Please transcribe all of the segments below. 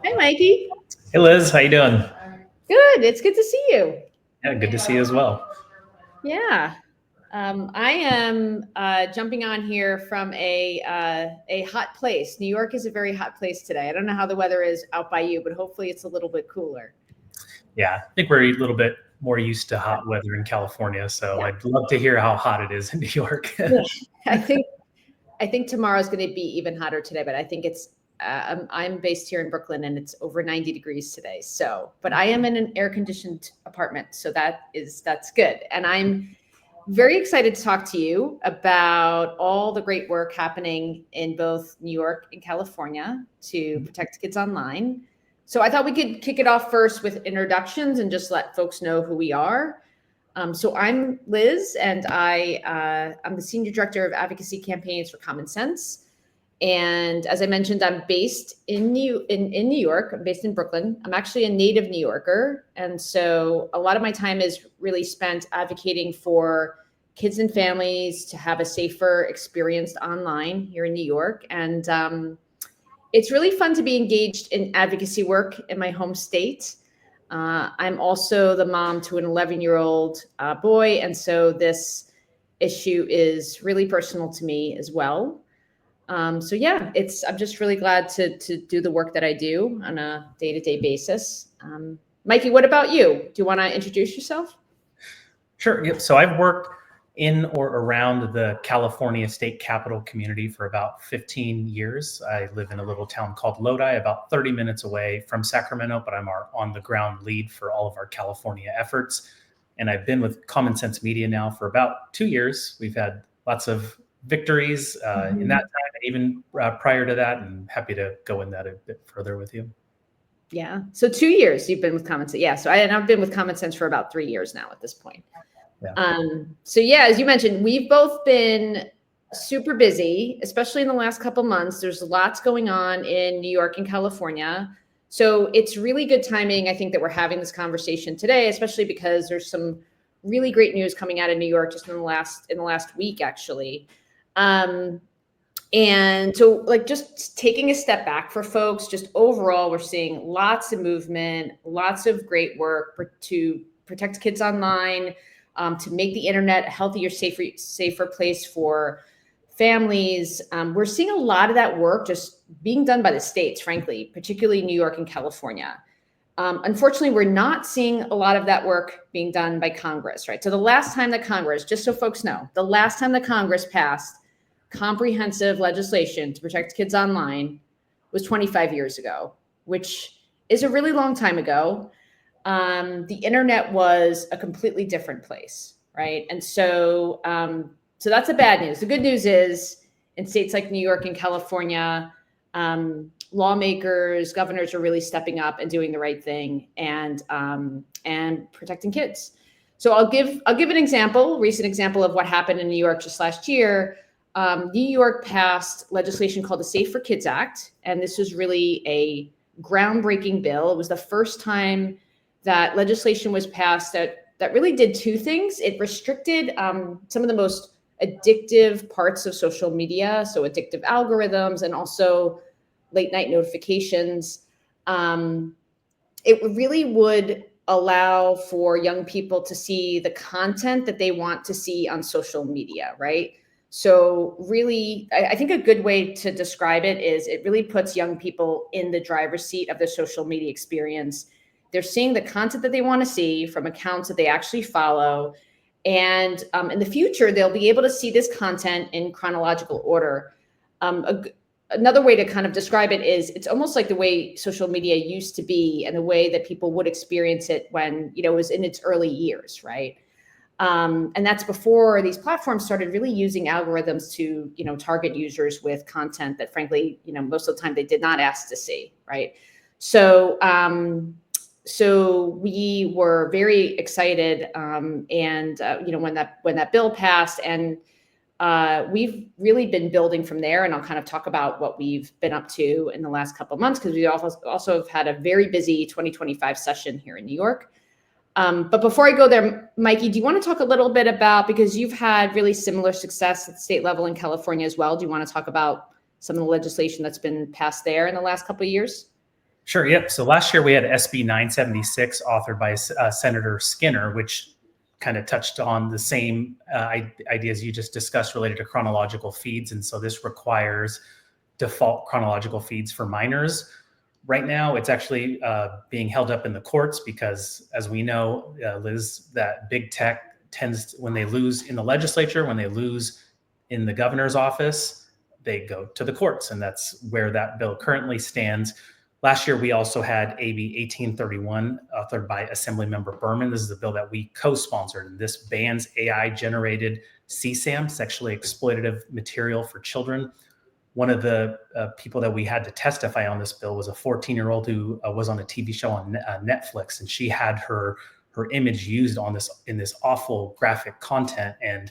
Hi, Mikey. Hey, Liz, how you doing? Good. It's good to see you. Yeah, good to see you as well. Yeah. I am jumping on here from a hot place. New York is a very hot place today. I don't know how the weather is out by you, but hopefully it's a little bit cooler. Yeah, I think we're a little bit more used to hot weather in California, so yeah. I'd love to hear how hot it is in New York. Yeah, I think tomorrow's going to be even hotter today, but I think it's I'm based here in Brooklyn and it's over 90 degrees today. So, but I am in an air-conditioned apartment, so that's good. And I'm very excited to talk to you about all the great work happening in both New York and California to protect kids online. So I thought we could kick it off first with introductions and just let folks know who we are. So I'm Liz, and I'm the Senior Director of Advocacy Campaigns for Common Sense. And as I mentioned, I'm based in New York. I'm based in Brooklyn. I'm actually a native New Yorker. And so a lot of my time is really spent advocating for kids and families to have a safer experience online here in New York. And it's really fun to be engaged in advocacy work in my home state. I'm also the mom to an 11-year-old boy. And so this issue is really personal to me as well. So yeah, I'm just really glad to do the work that I do on a day-to-day basis. Mikey, what about you? Do you want to introduce yourself? Sure. Yep. So I've worked in or around the California state capital community for about 15 years. I live in a little town called Lodi, about 30 minutes away from Sacramento, but I'm our on-the-ground lead for all of our California efforts. And I've been with Common Sense Media now for about 2 years. We've had lots of victories in that time, and even prior to that, and happy to go in that a bit further with you. Yeah. So 2 years you've been with Common Sense. Yeah. So I've been with Common Sense for about 3 years now at this point. Yeah. So yeah, as you mentioned, we've both been super busy, especially in the last couple months. There's lots going on in New York and California. So it's really good timing, I think, that we're having this conversation today, especially because there's some really great news coming out of New York just in the last week, actually. And so like just taking a step back for folks, just overall, we're seeing lots of movement, lots of great work to protect kids online, to make the internet a healthier, safer place for families. We're seeing a lot of that work just being done by the states, frankly, particularly New York and California. Unfortunately, we're not seeing a lot of that work being done by Congress, right? So the last time that Congress, just so folks know, the last time that Congress passed comprehensive legislation to protect kids online was 25 years ago, which is a really long time ago. The internet was a completely different place, right? And so, so that's the bad news. The good news is in states like New York and California, lawmakers, governors are really stepping up and doing the right thing and protecting kids. So I'll give an example, recent example of what happened in New York just last year. New York passed legislation called the Safe for Kids Act, and this was really a groundbreaking bill. It was the first time that legislation was passed that really did two things. It restricted some of the most addictive parts of social media, so addictive algorithms and also late night notifications. It really would allow for young people to see the content that they want to see on social media, right? So really, I think a good way to describe it is it really puts young people in the driver's seat of their social media experience. They're seeing the content that they want to see from accounts that they actually follow. And in the future, they'll be able to see this content in chronological order. Another way to kind of describe it is it's almost like the way social media used to be and the way that people would experience it when, it was in its early years, right? And that's before these platforms started really using algorithms to, target users with content that frankly, most of the time they did not ask to see, right? So, so we were very excited, when that bill passed, and we've really been building from there. And I'll kind of talk about what we've been up to in the last couple of months because we also have had a very busy 2025 session here in New York. But before I go there, Mikey, do you want to talk a little bit about, because you've had really similar success at the state level in California as well. Do you want to talk about some of the legislation that's been passed there in the last couple of years? Sure. Yep. So last year we had SB 976 authored by Senator Skinner, which kind of touched on the same ideas you just discussed related to chronological feeds. And so this requires default chronological feeds for minors. Right now, it's actually being held up in the courts because, as we know, Liz, that big tech tends, when they lose in the legislature, when they lose in the governor's office, they go to the courts. And that's where that bill currently stands. Last year, we also had AB 1831, authored by Assemblymember Berman. This is a bill that we co-sponsored, and this bans AI-generated CSAM, sexually exploitative material for children. One of the people that we had to testify on this bill was a 14-year-old who was on a TV show on Netflix, and she had her image used on this in this awful graphic content. And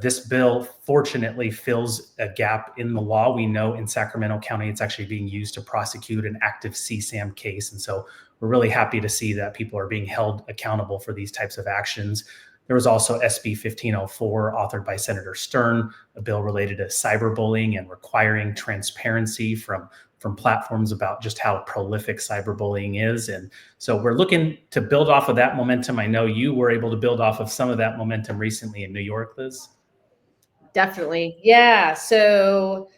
this bill fortunately fills a gap in the law. We know in Sacramento County, it's actually being used to prosecute an active CSAM case. And so we're really happy to see that people are being held accountable for these types of actions. There was also SB 1504, authored by Senator Stern, a bill related to cyberbullying and requiring transparency from platforms about just how prolific cyberbullying is. And so we're looking to build off of that momentum. I know you were able to build off of some of that momentum recently in New York, Liz. Definitely. Yeah. So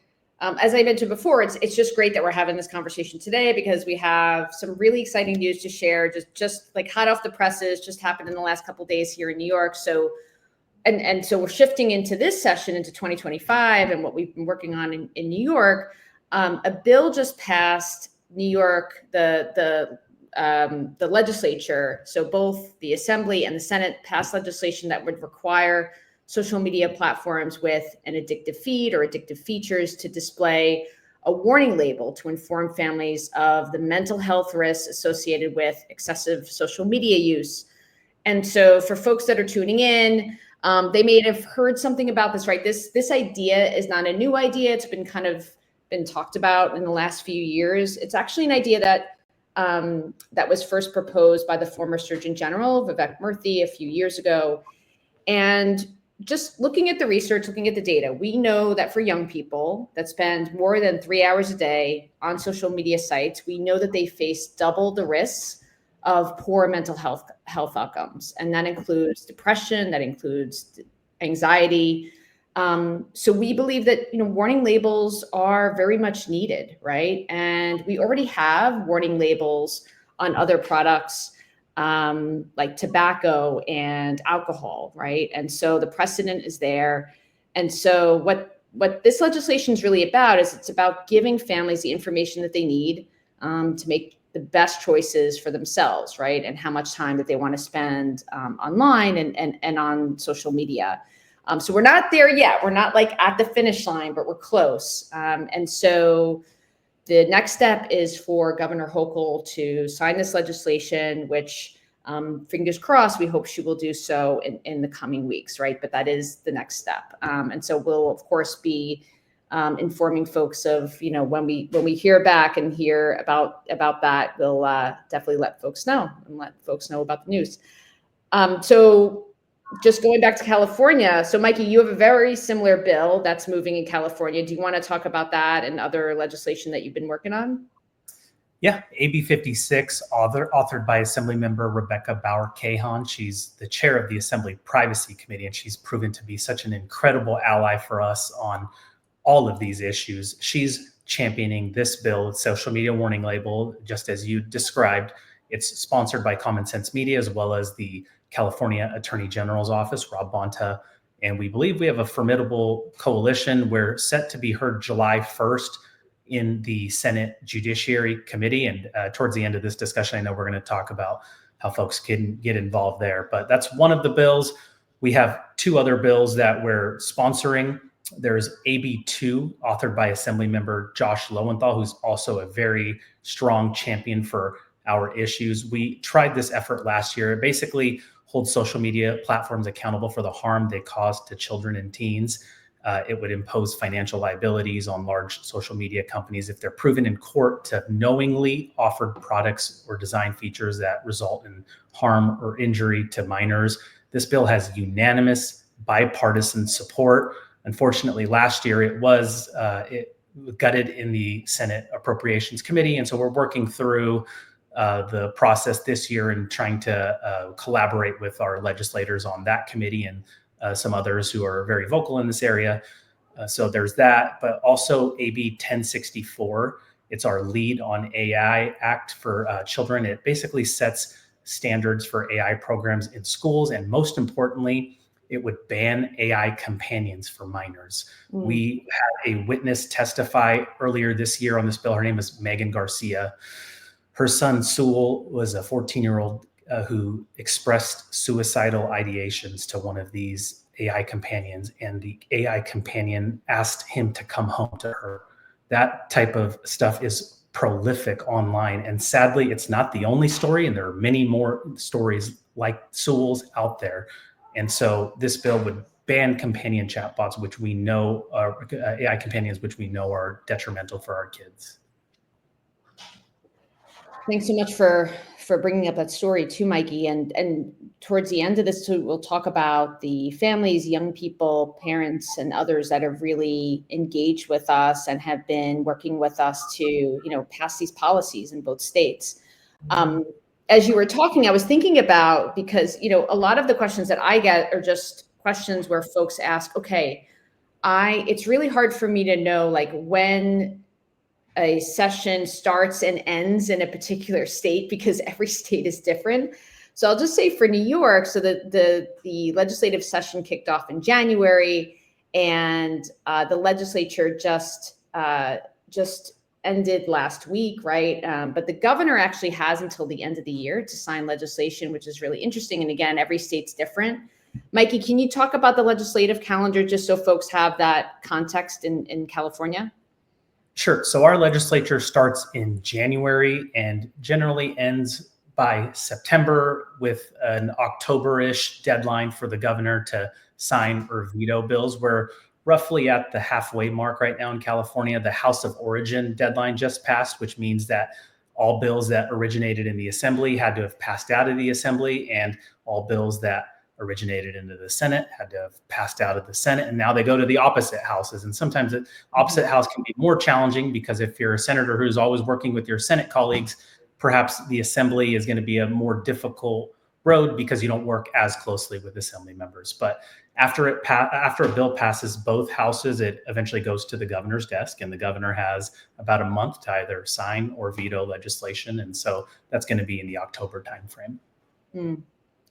as I mentioned before, it's just great that we're having this conversation today because we have some really exciting news to share, just like hot off the presses, just happened in the last couple of days here in New York. So and so we're shifting into this session into 2025 and what we've been working on in New York. A bill just passed New York, the legislature. So both the Assembly and the Senate passed legislation that would require social media platforms with an addictive feed or addictive features to display a warning label to inform families of the mental health risks associated with excessive social media use. And so for folks that are tuning in, they may have heard something about this, right? This idea is not a new idea. It's been been talked about in the last few years. It's actually an idea that that was first proposed by the former Surgeon General, Vivek Murthy, a few years ago. And just looking at the research, looking at the data, we know that for young people that spend more than 3 hours a day on social media sites, we know that they face double the risks of poor mental health outcomes. And that includes depression, that includes anxiety. So we believe that warning labels are very much needed, right? And we already have warning labels on other products like tobacco and alcohol, right? And so the precedent is there. And so what this legislation is really about is it's about giving families the information that they need to make the best choices for themselves, right? And how much time that they want to spend online and on social media. So we're not there yet. We're not like at the finish line, but we're close. And so the next step is for Governor Hochul to sign this legislation, which fingers crossed, we hope she will do so in the coming weeks, right? But that is the next step. And so we'll, of course, be informing folks of, when we hear back and hear about that, we'll definitely let folks know and let folks know about the news. So just going back to California. So Mikey, you have a very similar bill that's moving in California. Do you want to talk about that and other legislation that you've been working on? Yeah, AB 56, authored by Assemblymember Rebecca Bauer-Cahan. She's the chair of the Assembly Privacy Committee, and she's proven to be such an incredible ally for us on all of these issues. She's championing this bill, social media warning label, just as you described. It's sponsored by Common Sense Media, as well as the California Attorney General's office, Rob Bonta. And we believe we have a formidable coalition. We're set to be heard July 1st in the Senate Judiciary Committee. And towards the end of this discussion, I know we're going to talk about how folks can get involved there. But that's one of the bills. We have two other bills that we're sponsoring. There's AB 2, authored by Assemblymember Josh Lowenthal, who's also a very strong champion for our issues. We tried this effort last year. It basically holds social media platforms accountable for the harm they cause to children and teens. It would impose financial liabilities on large social media companies if they're proven in court to have knowingly offered products or design features that result in harm or injury to minors. This bill has unanimous bipartisan support. Unfortunately, last year it was gutted in the Senate Appropriations Committee, and so we're working through the process this year and trying to collaborate with our legislators on that committee and some others who are very vocal in this area. So there's that, but also AB 1064. It's our Lead on AI Act for children. It basically sets standards for AI programs in schools, and most importantly, it would ban AI companions for minors. We had a witness testify earlier this year on this bill. Her name is Megan Garcia. Her son, Sewell, was a 14-year-old who expressed suicidal ideations to one of these AI companions, and the AI companion asked him to come home to her. That type of stuff is prolific online, and sadly, it's not the only story, and there are many more stories like Sewell's out there. And so this bill would ban companion chatbots, which we know are AI companions, which we know are detrimental for our kids. Thanks so much for bringing up that story too, Mikey. And towards the end of this, too, we'll talk about the families, young people, parents, and others that have really engaged with us and have been working with us to, pass these policies in both states. As you were talking, I was thinking about, because, a lot of the questions that I get are just questions where folks ask, okay, it's really hard for me to know, like, when a session starts and ends in a particular state, because every state is different. So I'll just say for New York, so the legislative session kicked off in January, and the legislature just ended last week, right? But the governor actually has until the end of the year to sign legislation, which is really interesting. And again, every state's different. Mikey, can you talk about the legislative calendar just so folks have that context in California? Sure. So our legislature starts in January and generally ends by September, with an October-ish deadline for the governor to sign or veto bills. We're roughly at the halfway mark right now in California. The House of Origin deadline just passed, which means that all bills that originated in the assembly had to have passed out of the assembly, and all bills that originated into the Senate had to have passed out of the Senate, and now they go to the opposite houses. And sometimes the opposite house can be more challenging, because if you're a senator who's always working with your Senate colleagues, perhaps the assembly is going to be a more difficult road because you don't work as closely with assembly members. But after a bill passes both houses, it eventually goes to the governor's desk, and the governor has about a month to either sign or veto legislation. And so that's going to be in the October timeframe.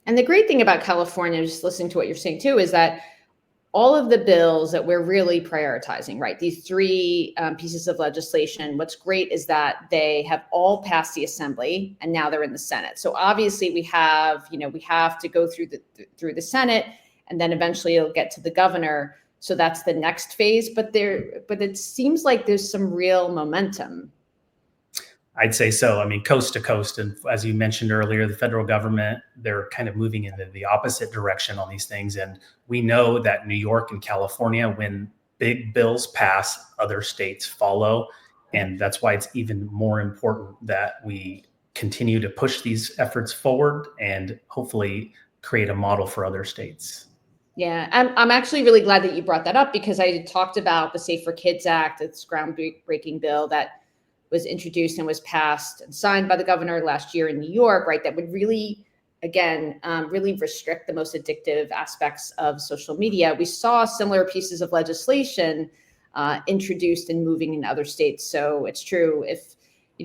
And the great thing about California, just listening to what you're saying too, is that all of the bills that we're really prioritizing, right? These three pieces of legislation, what's great is that they have all passed the assembly and now they're in the Senate. So obviously we have to go through the Senate, and then eventually it'll get to the governor. So that's the next phase, but it seems like there's some real momentum. I'd say so. I mean, coast to coast. And as you mentioned earlier, the federal government, they're kind of moving in the opposite direction on these things. And we know that New York and California, when big bills pass, other states follow. And that's why it's even more important that we continue to push these efforts forward and hopefully create a model for other states. Yeah, I'm actually really glad that you brought that up, because I talked about the Safer Kids Act, this groundbreaking bill that was introduced and was passed and signed by the governor last year in New York, right? That would really, again, really restrict the most addictive aspects of social media. We saw similar pieces of legislation introduced and moving in other states. So it's true.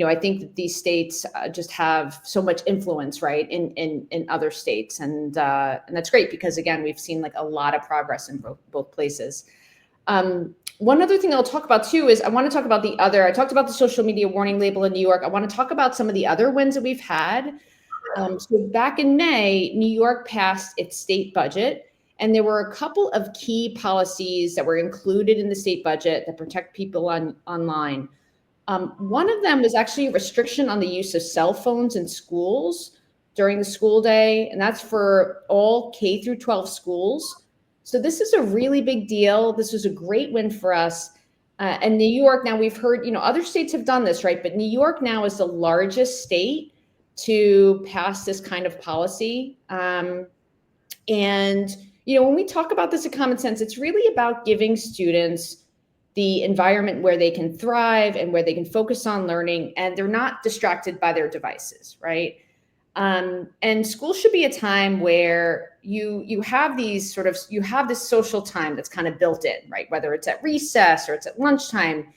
I think that these states just have so much influence, right, in other states, and that's great, because again, we've seen like a lot of progress in both places. One other thing I'll talk about too is I talked about the social media warning label in New York. I want to talk about some of the other wins that we've had. So back in May, New York passed its state budget, and there were a couple of key policies that were included in the state budget that protect people online. One of them was actually a restriction on the use of cell phones in schools during the school day, and that's for all K through 12 schools. So this is a really big deal. This was a great win for us. And New York, now we've heard, other states have done this, right? But New York now is the largest state to pass this kind of policy. And, when we talk about this at Common Sense, it's really about giving students the environment where they can thrive and where they can focus on learning and they're not distracted by their devices, right? And school should be a time where you have this social time that's kind of built in, right? Whether it's at recess or it's at lunchtime,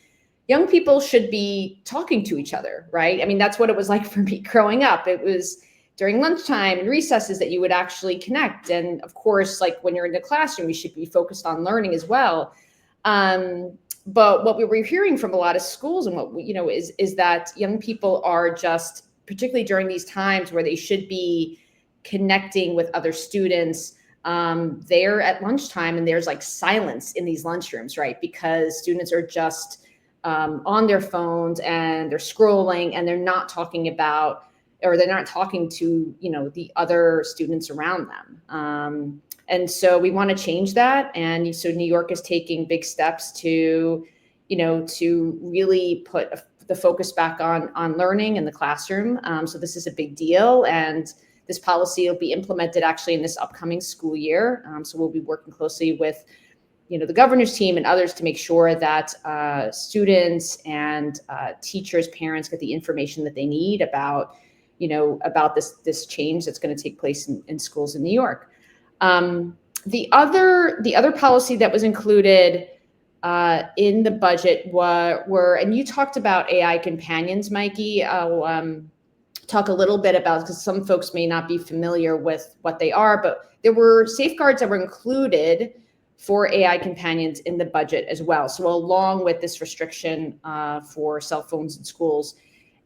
young people should be talking to each other, right? I mean, that's what it was like for me growing up. It was during lunchtime and recesses that you would actually connect. And of course, like when you're in the classroom, you should be focused on learning as well. But what we were hearing from a lot of schools and is that young people are just, particularly during these times where they should be connecting with other students, they're at lunchtime and there's like silence in these lunchrooms, right? Because students are just on their phones and they're scrolling and they're not talking about, or they're not talking to, the other students around them. And so we want to change that. And so New York is taking big steps to really put the focus back on learning in the classroom. So this is a big deal. And this policy will be implemented actually in this upcoming school year. So we'll be working closely with, the governor's team and others to make sure that students and teachers, parents get the information that they need about this change that's going to take place in schools in New York. The other policy that was included in the budget were, and you talked about AI companions, Mikey. I'll talk a little bit about, because some folks may not be familiar with what they are, but there were safeguards that were included for AI companions in the budget as well. So along with this restriction for cell phones in schools.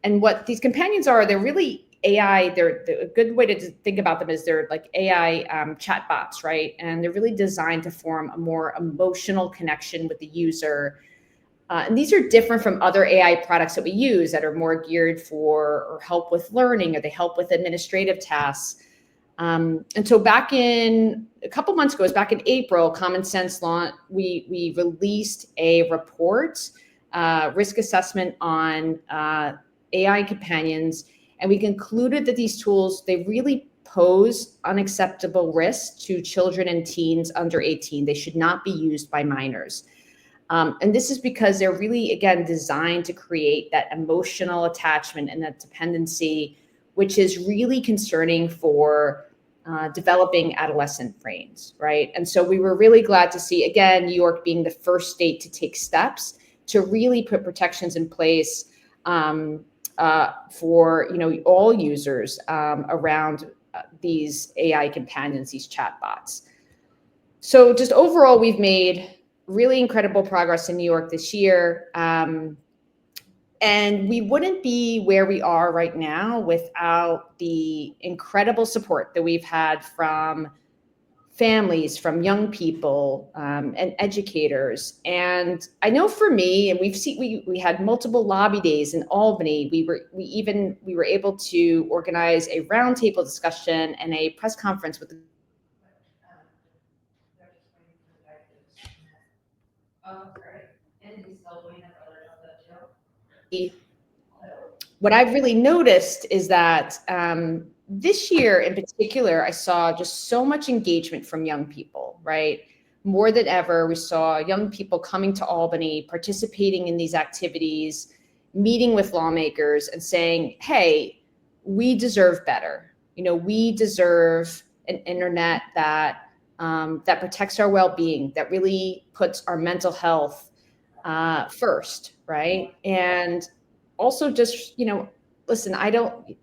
And what these companions are, they're really AI, they're a good way to think about them is they're like AI chatbots, right? And they're really designed to form a more emotional connection with the user. And these are different from other AI products that we use that are more geared for or help with learning, or they help with administrative tasks. And so back in a couple months ago, it was back in April, Common Sense launched, we released a report, risk assessment on AI companions. And we concluded that these tools, they really pose unacceptable risks to children and teens under 18. They should not be used by minors. And this is because they're really, again, designed to create that emotional attachment and that dependency, which is really concerning for developing adolescent brains, right? And so we were really glad to see, again, New York being the first state to take steps to really put protections in place for all users around these AI companions, these chatbots. So just overall, we've made really incredible progress in New York this year. And we wouldn't be where we are right now without the incredible support that we've had from families, from young people, and educators. And I know for me, and we had multiple lobby days in Albany. We were able to organize a roundtable discussion and a press conference with the what I've really noticed is that this year in particular, I saw just so much engagement from young people, right? More than ever, we saw young people coming to Albany, participating in these activities, meeting with lawmakers and saying, hey, we deserve better. We deserve an internet that protects our well-being, that really puts our mental health first, right? And also just, listen, I don't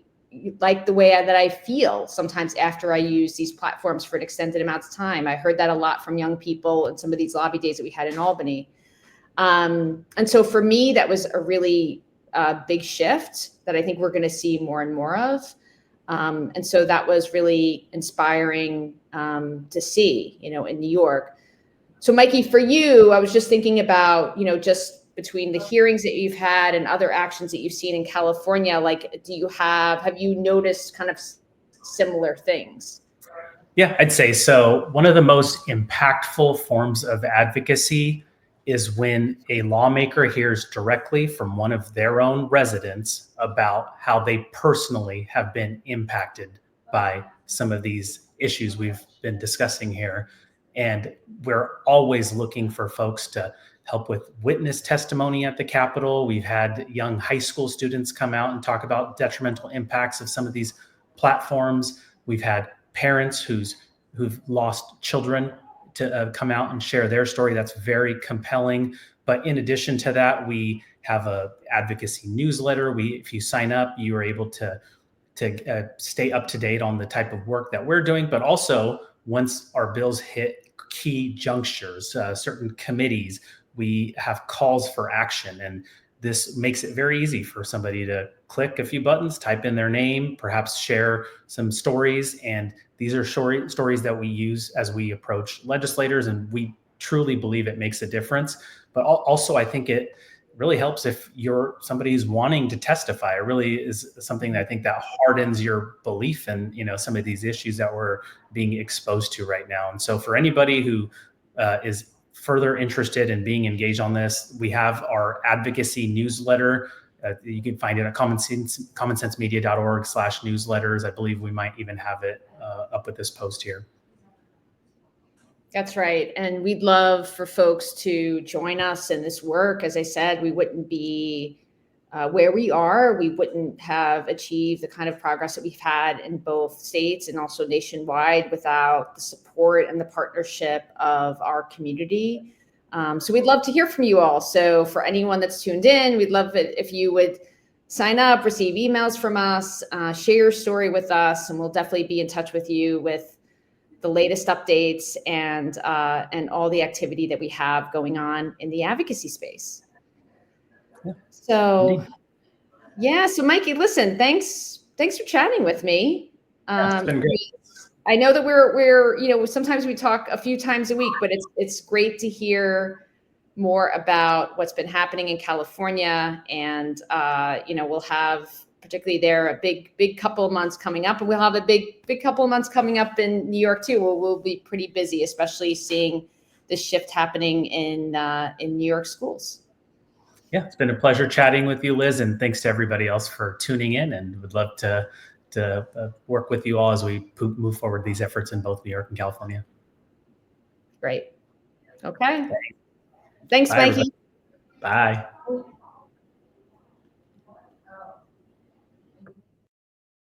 like the way that I feel sometimes after I use these platforms for an extended amount of time. I heard that a lot from young people in some of these lobby days that we had in Albany. And so for me, that was a really big shift that I think we're going to see more and more of. And so that was really inspiring to see, in New York. So Mikey, for you, I was just thinking about, just between the hearings that you've had and other actions that you've seen in California, like, have you noticed kind of similar things? Yeah, I'd say so. One of the most impactful forms of advocacy is when a lawmaker hears directly from one of their own residents about how they personally have been impacted by some of these issues we've been discussing here. And we're always looking for folks to help with witness testimony at the Capitol. We've had young high school students come out and talk about detrimental impacts of some of these platforms. We've had parents who've lost children to come out and share their story. That's very compelling. But in addition to that, we have a advocacy newsletter. If you sign up, you are able to stay up to date on the type of work that we're doing. But also, once our bills hit key junctures, certain committees, we have calls for action. And this makes it very easy for somebody to click a few buttons, type in their name, perhaps share some stories. And these are stories that we use as we approach legislators, and we truly believe it makes a difference. But also, I think it really helps if you're somebody who's wanting to testify. It really is something that I think that hardens your belief in, some of these issues that we're being exposed to right now. And so for anybody who is further interested in being engaged on this, we have our advocacy newsletter. You can find it at commonsensemedia.org/newsletters. I believe we might even have it up with this post here. That's right. And we'd love for folks to join us in this work. As I said, we wouldn't be where we are. We wouldn't have achieved the kind of progress that we've had in both states and also nationwide without the support and the partnership of our community. So we'd love to hear from you all. So for anyone that's tuned in, we'd love it if you would sign up, receive emails from us, share your story with us, and we'll definitely be in touch with you with the latest updates and all the activity that we have going on in the advocacy space. Yeah. So, Indeed. yeah. So, Mikey, listen, thanks for chatting with me. It's been great. I know that we're sometimes we talk a few times a week, but it's great to hear more about what's been happening in California, and we'll have, particularly there, a big couple of months coming up, and we'll have a big couple of months coming up in New York too. We'll be pretty busy, especially seeing the shift happening in New York schools. Yeah, it's been a pleasure chatting with you, Liz, and thanks to everybody else for tuning in. And would love to work with you all as we move forward these efforts in both New York and California. Great. Okay. Thanks, Bye, Mikey. everybody. Bye.